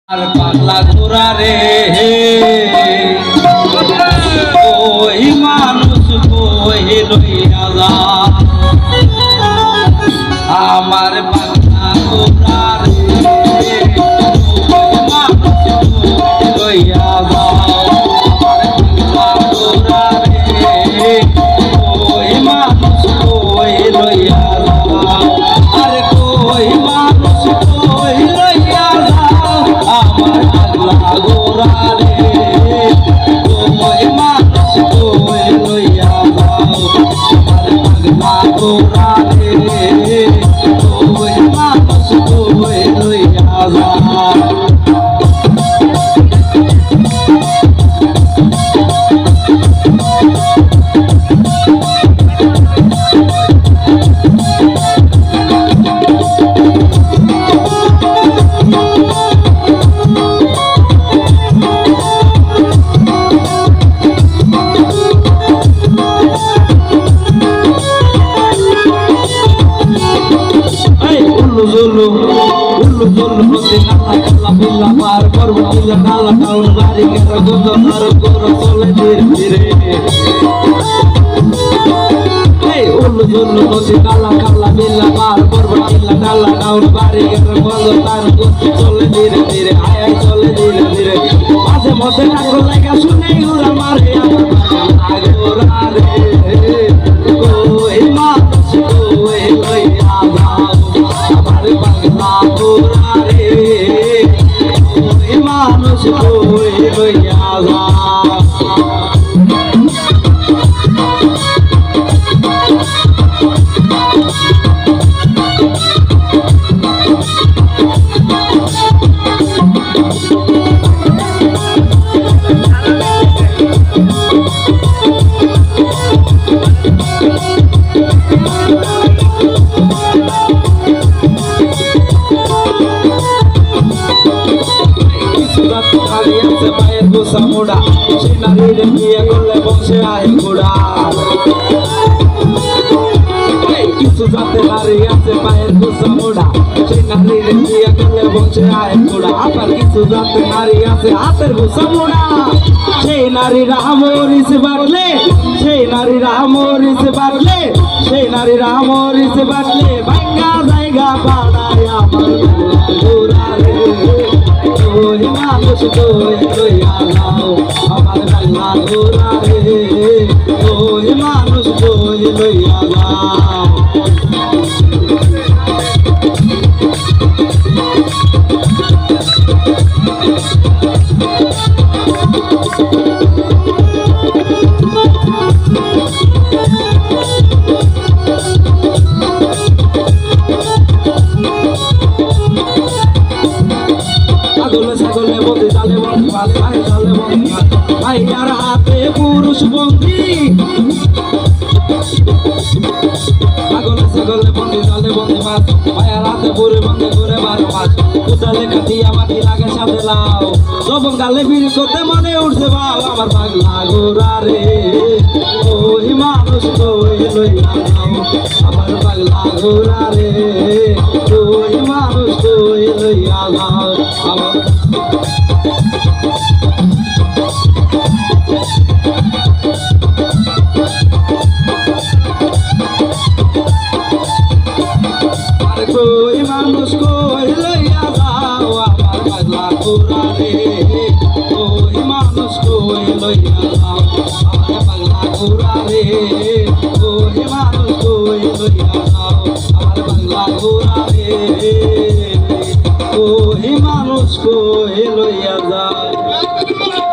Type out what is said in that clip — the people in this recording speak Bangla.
আর পাগলা ঘোরা রে ওই মানুষ কই লইয়া যা আমার পাগলা ঘোরা রে ওই মানুষ কই লইয়া যা আমার পাগলা ঘোরা রে ওই মানুষ কই লইয়া যা আরে কই মানুষ কই লইয়া যা আমার পাগলা ঘোরা রে ওই মানুষ কই লইয়া যাও আমার পাগলা ঘোরা রে ওই মানুষ কই লইয়া যাও পার করবো কালা টাউন বাড়ি গেলে গোদনার গোর চলে ধীরে ধীরে উল্লু জুল্লু নদী কালা কালা বিল্লা পার করবো কালা টাউন বাড়ি গেলে গোদনার গোর চলে ধীরে ধীরে আয় আয় চলে ধীরে ধীরে মাঝে মধ্যে নাগর লাগা শুনে উড়া মারে আমার ঘোরা রে কই মানুষ কই লইয়া যাও আমার পাগলা ঘোরা রে মানুষ কই লইয়া যা মায়ের গোসা মোড়া সে নারীর বিয়ে করলে বংশে আয় ঘোড়া কিছু জাতে নারী আছে মায়ের গোসা মোড়া সে নারীর বিয়ে করলে বংশে আয় ঘোড়া আবার কিছু জাতে নারী আছে হাতের গোসা মোড়া সেই নারীরা মরিস বাড়লে সেই নারীরা মরিস বাড়লে সেই নারীরা মরিস বাড়লে ভাঙ্গা জায়গা পাড়ায় আমার ঘোরা রে ওই মানুষ কই লইয়া যাও আমার পাগলা ঘোরা রে ওই মানুষ কই লইয়া যাও ছাগলে বন্দি জালে বন্দি মাছ ভাই জালে বন্দি মাছ ভাইয়ার হাতে পুরুষ বন্দি ছাগলে বন্দি জালে বন্দি মাছ ভাইয়ার হাতে পুরুষ বন্দি করে 12 মাস উতালে কাটিয়া মাটি লাগে সাথে লাও যখন গালে বিড়ি করতে মনে উঠছে বাও আমার পাগলা ঘোরা রে ওই মানুষ কই লইয়া যাও আমার পাগলা ঘোরা রে ওই মানুষ কই লইয়া যাও আমার কই মানুষ কই লইয়া যাও আমার পাগলা ঘোরা রে ওই মানুষ কই লইয়া যাও আমার পাগলা ঘোরা রে ওই মানুষ কই লইয়া যাও আমার পাগলা ঘোরা রে ওই মানুষ কই লইয়া যাও